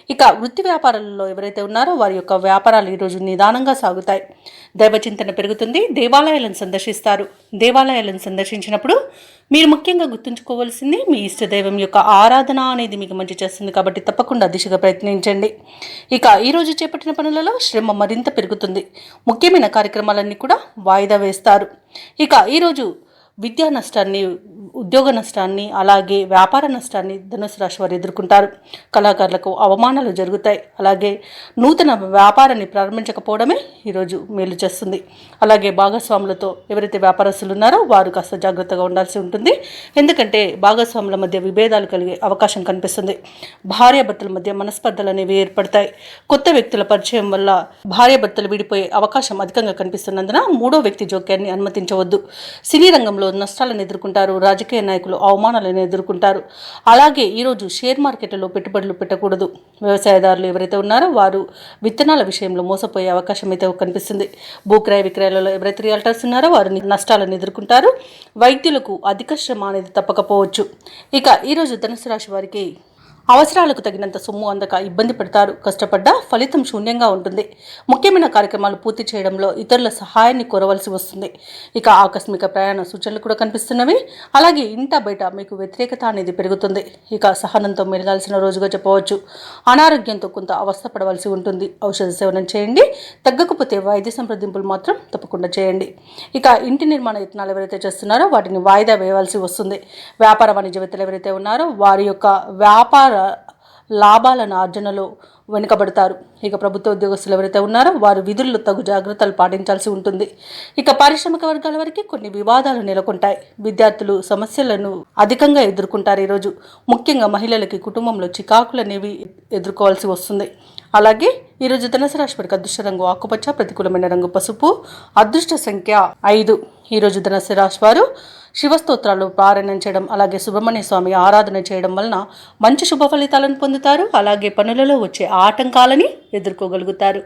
ఇక వృత్తి వ్యాపారాలలో ఎవరైతే ఉన్నారో వారి యొక్క వ్యాపారాలు ఈరోజు నిదానంగా సాగుతాయి. దైవచింతన పెరుగుతుంది. దేవాలయాలను సందర్శిస్తారు. దేవాలయాలను సందర్శించినప్పుడు మీరు ముఖ్యంగా గుర్తుంచుకోవాల్సింది మీ ఇష్టదైవం యొక్క ఆరాధన అనేది మీకు మంచి చేస్తుంది కాబట్టి తప్పకుండా దిశగా ప్రయత్నించండి. ఇక ఈరోజు చేపట్టిన పనులలో శ్రమ మరింత పెరుగుతుంది. ముఖ్యమైన కార్యక్రమాలన్నీ కూడా వాయిదా వేస్తారు. ఇక ఈరోజు విద్యా నష్టాన్ని, ఉద్యోగ నష్టాన్ని, అలాగే వ్యాపార నష్టాన్ని ధనుసు రాశి వారు ఎదుర్కొంటారు. కళాకారులకు అవమానాలు జరుగుతాయి. అలాగే నూతన వ్యాపారాన్ని ప్రారంభించకపోవడమే ఈరోజు మేలు చేస్తుంది. అలాగే భాగస్వాములతో ఎవరైతే వ్యాపారస్తులు ఉన్నారో వారు కాస్త జాగ్రత్తగా ఉండాల్సి ఉంటుంది. ఎందుకంటే భాగస్వాముల మధ్య విభేదాలు కలిగే అవకాశం కనిపిస్తుంది. భార్యాభర్తల మధ్య మనస్పర్ధలు అనేవి ఏర్పడతాయి. కొత్త వ్యక్తుల పరిచయం వల్ల భార్యాభర్తలు విడిపోయే అవకాశం అధికంగా కనిపిస్తున్నందున మూడో వ్యక్తి జోక్యాన్ని అనుమతించవద్దు. సినీ రంగంలో నష్టాలను ఎదుర్కొంటారు. రాజకీయ నాయకులు అవమానాలను ఎదుర్కొంటారు. అలాగే ఈరోజు షేర్ మార్కెట్లలో పెట్టుబడులు పెట్టకూడదు. వ్యవసాయదారులు ఎవరైతే ఉన్నారో వారు విత్తనాల విషయంలో మోసపోయే అవకాశం అయితే కనిపిస్తుంది. భూక్రయ విక్రయాలలో ఎవరైతే రియల్టర్స్ ఉన్నారో వారు నష్టాలను ఎదుర్కొంటారు. వైద్యులకు అధిక శ్రమ అనేది తప్పకపోవచ్చు. ఇక ఈరోజు ధనుసు రాశి వారికి అవసరాలకు తగినంత సొమ్ము అందక ఇబ్బంది పడతారు. కష్టపడ్డా ఫలితం శూన్యంగా ఉంటుంది. ముఖ్యమైన కార్యక్రమాలు పూర్తి చేయడంలో ఇతరుల సహాయాన్ని కోరవలసి వస్తుంది. ఇక ఆకస్మిక ప్రయాణ సూచనలు కూడా కనిపిస్తున్నవి. అలాగే ఇంట బయట మీకు వ్యతిరేకత అనేది పెరుగుతుంది. ఇక సహనంతో మెలగాల్సిన రోజుగా చెప్పవచ్చు. అనారోగ్యంతో కొంత అవస్థపడవలసి ఉంటుంది. ఔషధ సేవనం చేయండి. తగ్గకపోతే వైద్య సంప్రదింపులు మాత్రం తప్పకుండా చేయండి. ఇక ఇంటి నిర్మాణ యత్నాలు ఎవరైతే చేస్తున్నారో వాటిని వాయిదా వేయవలసి వస్తుంది. వ్యాపార వాణిజ్యవేత్తలు ఎవరైతే ఉన్నారో వారి యొక్క వ్యాపార లాభాలను ఆర్జనలో వెనుకబడతారు. ఇక ప్రభుత్వ ఉద్యోగస్తులు ఎవరైతే ఉన్నారో వారు విధుల్లో తగు జాగ్రత్తలు పాటించాల్సి ఉంటుంది. ఇక పారిశ్రామిక వర్గాల వరకు కొన్ని వివాదాలు నెలకొంటాయి. విద్యార్థులు సమస్యలను అధికంగా ఎదుర్కొంటారు. ఈరోజు ముఖ్యంగా మహిళలకి కుటుంబంలో చికాకులు అనేవి ఎదుర్కోవాల్సి వస్తుంది. అలాగే ఈరోజు ధనుసు రాశి వారికి అదృష్ట రంగు ఆకుపచ్చ, ప్రతికూలమైన రంగు పసుపు, అదృష్ట సంఖ్య 5. ఈరోజు ధనుసు రాశి వారు శివస్తోత్రాలు పారాయణం చేయడం, అలాగే సుబ్రహ్మణ్య స్వామి ఆరాధన చేయడం వలన మంచి శుభ ఫలితాలను పొందుతారు. అలాగే పనులలో వచ్చే ఆటంకాలని ఎదుర్కోగలుగుతారు.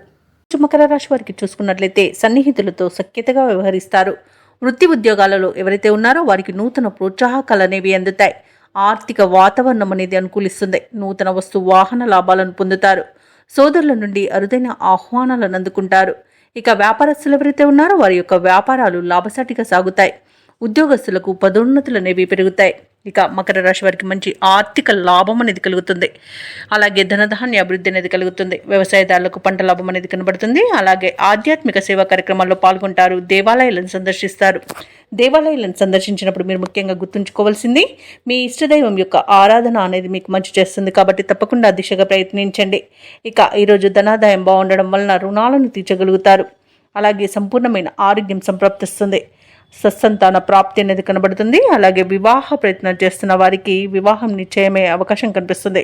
మకర రాశి వారికి చూసుకున్నట్లయితే సన్నిహితులతో సఖ్యతగా వ్యవహరిస్తారు. వృత్తి ఉద్యోగాలలో ఎవరైతే ఉన్నారో వారికి నూతన ప్రోత్సాహకాలు అనేవి అందుతాయి. ఆర్థిక వాతావరణం అనేది అనుకూలిస్తుంది. నూతన వస్తు వాహన లాభాలను పొందుతారు. సోదరుల నుండి అరుదైన ఆహ్వానాలను అందుకుంటారు. ఇక వ్యాపారస్తులు ఎవరైతే ఉన్నారో వారి యొక్క వ్యాపారాలు లాభసాటిగా సాగుతాయి. ఉద్యోగస్తులకు పదోన్నతులు అనేవి పెరుగుతాయి. ఇక మకర రాశి వారికి మంచి ఆర్థిక లాభం అనేది కలుగుతుంది. అలాగే ధనధాన్య అభివృద్ధి అనేది కలుగుతుంది. వ్యవసాయదారులకు పంట లాభం అనేది కనబడుతుంది. అలాగే ఆధ్యాత్మిక సేవా కార్యక్రమాల్లో పాల్గొంటారు. దేవాలయాలను సందర్శిస్తారు. దేవాలయాలను సందర్శించినప్పుడు మీరు ముఖ్యంగా గుర్తుంచుకోవాల్సింది మీ ఇష్టదైవం యొక్క ఆరాధన అనేది మీకు మంచి చేస్తుంది. కాబట్టి తప్పకుండా దిశగా ప్రయత్నించండి. ఇక ఈరోజు ధనాదాయం బాగుండడం వలన రుణాలను తీర్చగలుగుతారు. అలాగే సంపూర్ణమైన ఆరోగ్యం సంప్రాప్తిస్తుంది. సత్సంతాన ప్రాప్తి అనేది కనబడుతుంది. అలాగే వివాహ ప్రయత్నం చేస్తున్న వారికి వివాహం నిశ్చయమయ్యే అవకాశం కనిపిస్తుంది.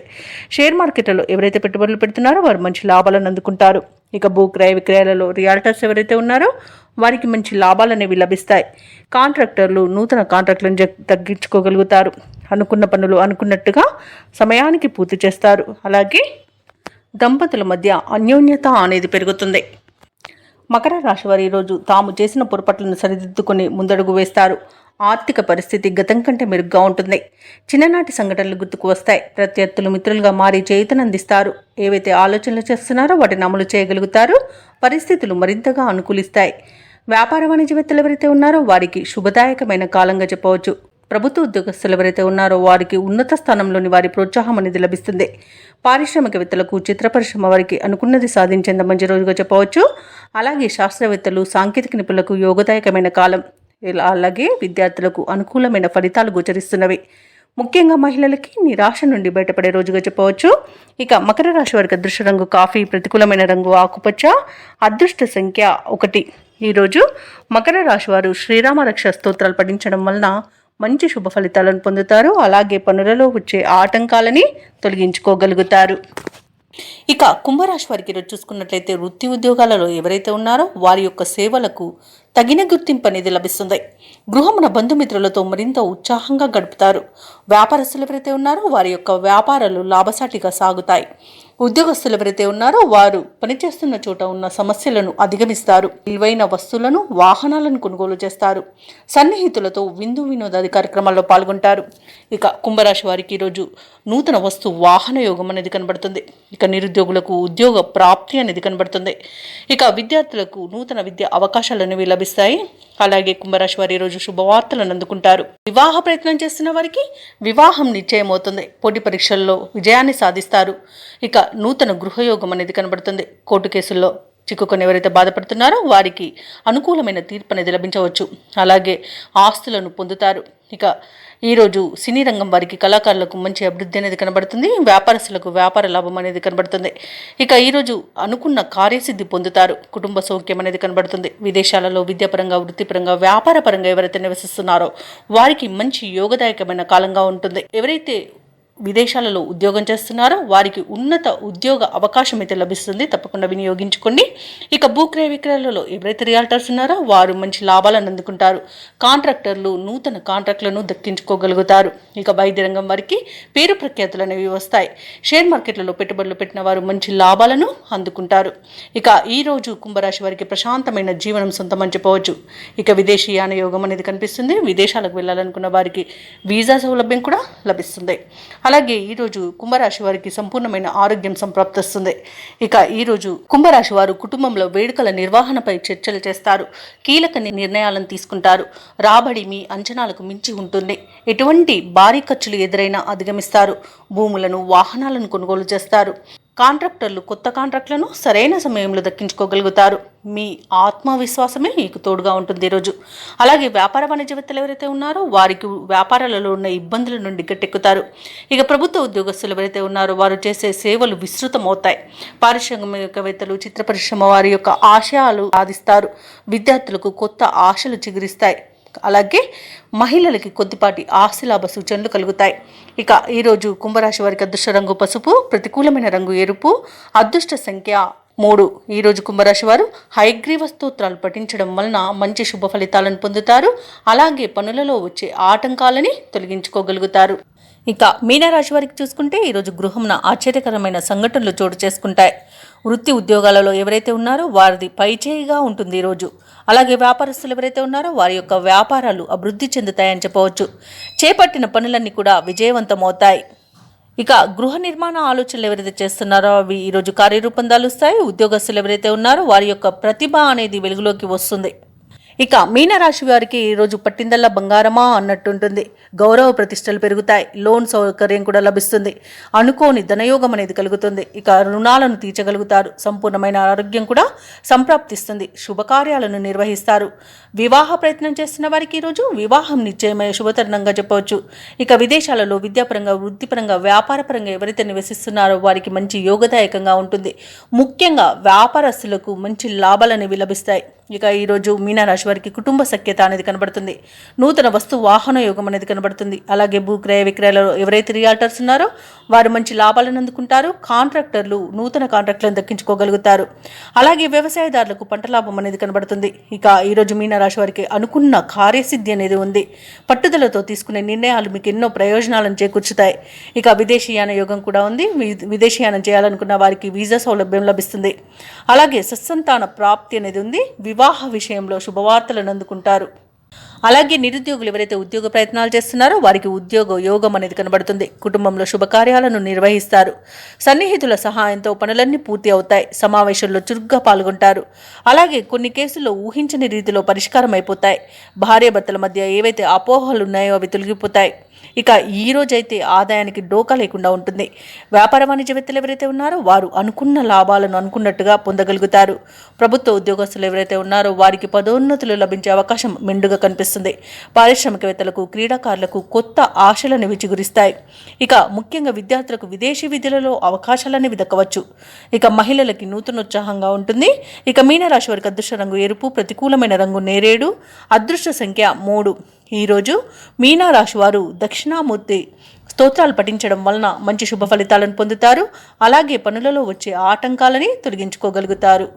షేర్ మార్కెట్లలో ఎవరైతే పెట్టుబడులు పెడుతున్నారో వారు మంచి లాభాలను అందుకుంటారు. ఇక భూ క్రయ విక్రయాలలో రియాల్టర్స్ ఎవరైతే ఉన్నారో వారికి మంచి లాభాలు అనేవి లభిస్తాయి. కాంట్రాక్టర్లు నూతన కాంట్రాక్టులను తగ్గించుకోగలుగుతారు. అనుకున్న పనులు అనుకున్నట్టుగా సమయానికి పూర్తి చేస్తారు. అలాగే దంపతుల మధ్య అన్యోన్యత అనేది పెరుగుతుంది. మకర రాశి వారు ఈరోజు తాము చేసిన పొరపాట్లను సరిదిద్దుకుని ముందడుగు వేస్తారు. ఆర్థిక పరిస్థితి గతం కంటే మెరుగ్గా ఉంటుంది. చిన్ననాటి సంఘటనలు గుర్తుకు వస్తాయి. ప్రత్యర్థులు మిత్రులుగా మారి చేయుతనందిస్తారు. ఏవైతే ఆలోచనలు చేస్తున్నారో వాటిని అమలు చేయగలుగుతారు. పరిస్థితులు మరింతగా అనుకూలిస్తాయి. వ్యాపార వాణిజ్యవేత్తలు ఎవరైతే ఉన్నారో వారికి శుభదాయకమైన కాలంగా చెప్పవచ్చు. ప్రభుత్వ ఉద్యోగస్తులు ఎవరైతే ఉన్నారో వారికి ఉన్నత స్థానంలోని వారి ప్రోత్సాహం అనేది లభిస్తుంది. పారిశ్రామికవేత్తలకు చిత్ర పరిశ్రమ వారికి అనుకున్నది సాధించేంత మంచి రోజుగా చెప్పవచ్చు. అలాగే శాస్త్రవేత్తలు సాంకేతిక నిపుణులకు యోగదాయకమైన కాలం. అలాగే విద్యార్థులకు అనుకూలమైన ఫలితాలు గోచరిస్తున్నవి. ముఖ్యంగా మహిళలకి నిరాశ నుండి బయటపడే రోజుగా చెప్పవచ్చు. ఇక మకర రాశి వారికి అదృష్ట రంగు కాఫీ, ప్రతికూలమైన రంగు ఆకుపచ్చ, అదృష్ట సంఖ్య 1. ఈరోజు మకర రాశి వారు శ్రీరామ రక్ష స్తోత్రాలు పఠించడం వలన మంచి శుభ ఫలితాలను పొందుతారు. అలాగే పనులలో వచ్చే ఆటంకాలని తొలగించుకోగలుగుతారు. ఇక కుంభరాశి వారికి ఈరోజు చూసుకున్నట్లయితే వృత్తి ఉద్యోగాలలో ఎవరైతే ఉన్నారో వారి యొక్క సేవలకు తగిన గుర్తింపు అనేది లభిస్తుంది. గృహమున బంధుమిత్రులతో మరింత ఉత్సాహంగా గడుపుతారు. వ్యాపారస్తులు ఎవరైతే ఉన్నారో వారి యొక్క వ్యాపారాలు లాభసాటిగా సాగుతాయి. ఉద్యోగస్తులు ఎవరైతే ఉన్నారో వారు పనిచేస్తున్న చోట ఉన్న సమస్యలను అధిగమిస్తారు. విలువైన వస్తువులను, వాహనాలను కొనుగోలు చేస్తారు. సన్నిహితులతో విందు వినోదాది కార్యక్రమాల్లో పాల్గొంటారు. ఇక కుంభరాశి వారికి ఈరోజు నూతన వస్తు వాహన యోగం అనేది కనబడుతుంది. ఇక నిరుద్యోగులకు ఉద్యోగ ప్రాప్తి అనేది కనబడుతుంది. ఇక విద్యార్థులకు నూతన విద్య అవకాశాలు అనేవి లభిస్తాయి. అలాగే కుంభరాశి వారి ఈరోజు శుభవార్తలను అందుకుంటారు. వివాహ ప్రయత్నం చేస్తున్న వారికి వివాహం నిశ్చయమవుతుంది. పోటీ పరీక్షల్లో విజయాన్ని సాధిస్తారు. ఇక నూతన గృహయోగం అనేది కనబడుతుంది. కోర్టు కేసుల్లో చిక్కుకొని ఎవరైతే బాధపడుతున్నారో వారికి అనుకూలమైన తీర్పు అనేది లభించవచ్చు. అలాగే ఆస్తులను పొందుతారు. ఇక ఈరోజు సినీ రంగం వారికి కళాకారులకు మంచి అభివృద్ధి అనేది కనబడుతుంది. వ్యాపారస్తులకు వ్యాపార లాభం అనేది కనబడుతుంది. ఇక ఈరోజు అనుకున్న కార్యసిద్ధి పొందుతారు. కుటుంబ సౌఖ్యం అనేది కనబడుతుంది. విదేశాలలో విద్యాపరంగా, వృత్తిపరంగా, వ్యాపారపరంగా ఎవరైతే నివసిస్తున్నారో వారికి మంచి యోగదాయకమైన కాలంగా ఉంటుంది. ఎవరైతే విదేశాలలో ఉద్యోగం చేస్తున్నారో వారికి ఉన్నత ఉద్యోగ అవకాశం అయితే లభిస్తుంది. తప్పకుండా వినియోగించుకోండి. ఇక భూక్రయ విక్రయాలలో ఎవరైతే రియాల్టర్స్ ఉన్నారో వారు మంచి లాభాలను అందుకుంటారు. కాంట్రాక్టర్లు నూతన కాంట్రాక్టులను దక్కించుకోగలుగుతారు. ఇక వైద్య రంగం వారికి పేరు ప్రఖ్యాతులు అనేవి వస్తాయి. షేర్ మార్కెట్లలో పెట్టుబడులు పెట్టిన వారు మంచి లాభాలను అందుకుంటారు. ఇక ఈరోజు కుంభరాశి వారికి ప్రశాంతమైన జీవనం సొంతమని చెప్పవచ్చు. ఇక విదేశీయాన యోగం అనేది కనిపిస్తుంది. విదేశాలకు వెళ్ళాలనుకున్న వారికి వీసా సౌలభ్యం కూడా లభిస్తుంది. అలాగే ఈరోజు కుంభరాశి వారికి సంపూర్ణమైన ఆరోగ్యం సంప్రాప్తిస్తుంది. ఇక ఈరోజు కుంభరాశి వారు కుటుంబంలో వేడుకల నిర్వహణపై చర్చలు చేస్తారు. కీలక నిర్ణయాలను తీసుకుంటారు. రాబడి మీ అంచనాలకు మించి ఉంటుంది. ఎటువంటి భారీ ఖర్చులు ఎదురైనా అధిగమిస్తారు. భూములను, వాహనాలను కొనుగోలు చేస్తారు. కాంట్రాక్టర్లు కొత్త కాంట్రాక్టులను సరైన సమయంలో దక్కించుకోగలుగుతారు. మీ ఆత్మవిశ్వాసమే మీకు తోడుగా ఉంటుంది ఈరోజు. అలాగే వ్యాపార వాణిజ్యవేత్తలు ఎవరైతే ఉన్నారో వారికి వ్యాపారాలలో ఉన్న ఇబ్బందుల నుండి గట్టెక్కుతారు. ఇక ప్రభుత్వ ఉద్యోగస్తులు ఎవరైతే ఉన్నారో వారు చేసే సేవలు విస్తృతమవుతాయి. పారిశ్రామికవేత్తలు, చిత్ర పరిశ్రమ వారి యొక్క ఆశయాలు సాధిస్తారు. విద్యార్థులకు కొత్త ఆశలు చిగురిస్తాయి. అలాగే మహిళలకి కొద్దిపాటి ఆస్తిలాభ సూచనలు కలుగుతాయి. ఇక ఈరోజు కుంభరాశి వారికి అదృష్ట రంగు పసుపు, ప్రతికూలమైన రంగు ఎరుపు, అదృష్ట సంఖ్య 3. ఈరోజు కుంభరాశి వారు హయగ్రీవ స్తోత్రాలు పఠించడం వలన మంచి శుభ ఫలితాలను పొందుతారు. అలాగే పనులలో వచ్చే ఆటంకాలని తొలగించుకోగలుగుతారు. ఇక మీనరాశి వారికి చూసుకుంటే ఈరోజు గృహంన ఆశ్చర్యకరమైన సంఘటనలు చోటు చేసుకుంటాయి. వృత్తి ఉద్యోగాలలో ఎవరైతే ఉన్నారో వారిది పైచేయిగా ఉంటుంది ఈరోజు. అలాగే వ్యాపారస్తులు ఎవరైతే ఉన్నారో వారి యొక్క వ్యాపారాలు అభివృద్ధి చెందుతాయని చెప్పవచ్చు. చేపట్టిన పనులన్నీ కూడా విజయవంతమవుతాయి. ఇక గృహ నిర్మాణ ఆలోచనలు ఎవరైతే చేస్తున్నారో అవి ఈరోజు కార్యరూపం దాలుస్తాయి. ఉద్యోగస్తులు ఎవరైతే ఉన్నారో వారి యొక్క ప్రతిభ అనేది వెలుగులోకి వస్తుంది. ఇక మీనరాశి వారికి ఈరోజు పట్టిందల్లా బంగారమా అన్నట్టుంటుంది. గౌరవ ప్రతిష్టలు పెరుగుతాయి. లోన్ సౌకర్యం కూడా లభిస్తుంది. అనుకోని ధనయోగం అనేది కలుగుతుంది. ఇక రుణాలను తీర్చగలుగుతారు. సంపూర్ణమైన ఆరోగ్యం కూడా సంప్రాప్తిస్తుంది. శుభకార్యాలను నిర్వహిస్తారు. వివాహ ప్రయత్నం చేస్తున్న వారికి ఈరోజు వివాహం నిశ్చయమైన శుభతరుణంగా చెప్పవచ్చు. ఇక విదేశాలలో విద్యాపరంగా, వృత్తిపరంగా, వ్యాపారపరంగా ఎవరైతే నివసిస్తున్నారో వారికి మంచి యోగదాయకంగా ఉంటుంది. ముఖ్యంగా వ్యాపారస్తులకు మంచి లాభాలు అనేవి లభిస్తాయి. ఇక ఈరోజు మీనరాశి వారికి కుటుంబ సఖ్యత అనేది కనబడుతుంది. నూతన వస్తు వాహన యోగం అనేది కనబడుతుంది. అలాగే భూక్రయ విక్రయాలలో ఎవరైతే రియాల్టర్స్ ఉన్నారో వారు మంచి లాభాలను అందుకుంటారు. కాంట్రాక్టర్లు నూతన కాంట్రాక్టులను దక్కించుకోగలుగుతారు. అలాగే వ్యవసాయదారులకు పంట లాభం అనేది కనబడుతుంది. ఇక ఈరోజు మీనరాశి వారికి అనుకున్న కార్యసిద్ధి అనేది ఉంది. పట్టుదలతో తీసుకునే నిర్ణయాలు మీకు ఎన్నో ప్రయోజనాలను చేకూర్చుతాయి. ఇక విదేశీయాన యోగం కూడా ఉంది. విదేశీయానం చేయాలనుకున్న వారికి వీసా సౌలభ్యం లభిస్తుంది. అలాగే సత్సంతాన ప్రాప్తి అనేది ఉంది. వివాహ విషయంలో శుభవార్తలను అందుకుంటారు. అలాగే నిరుద్యోగులు ఎవరైతే ఉద్యోగ ప్రయత్నాలు చేస్తున్నారో వారికి ఉద్యోగ యోగం అనేది కనబడుతుంది. కుటుంబంలో శుభకార్యాలను నిర్వహిస్తారు. సన్నిహితుల సహాయంతో పనులన్నీ పూర్తి అవుతాయి. సమావేశంలో చురుగ్గా పాల్గొంటారు. అలాగే కొన్ని కేసుల్లో ఊహించని రీతిలో పరిష్కారం అయిపోతాయి. భార్యాభర్తల మధ్య ఏవైతే అపోహలు ఉన్నాయో అవి తొలగిపోతాయి. ఇక ఈ రోజైతే ఆదాయానికి డోకా లేకుండా ఉంటుంది. వ్యాపార వాణిజ్యవేత్తలు ఎవరైతే ఉన్నారో వారు అనుకున్న లాభాలను అనుకున్నట్టుగా పొందగలుగుతారు. ప్రభుత్వ ఉద్యోగస్తులు ఎవరైతే ఉన్నారో వారికి పదోన్నతులు లభించే అవకాశం మెండుగా కనిపిస్తుంది. పారిశ్రామికవేత్తలకు, క్రీడాకారులకు కొత్త ఆశలను విచిగురిస్తాయి. ఇక ముఖ్యంగా విద్యార్థులకు విదేశీ విద్యలలో అవకాశాలనేవి దక్కవచ్చు. ఇక మహిళలకి నూతనోత్సాహంగా ఉంటుంది. ఇక మీనరాశి వారికి అదృష్ట రంగు ఎరుపు, ప్రతికూలమైన రంగు నేరేడు, అదృష్ట సంఖ్య 3. ఈరోజు మీనరాశి వారు దక్షిణామూర్తి స్తోత్రాలు పఠించడం వలన మంచి శుభ ఫలితాలను పొందుతారు. అలాగే పనులలో వచ్చే ఆటంకాలని తొలగించుకోగలుగుతారు.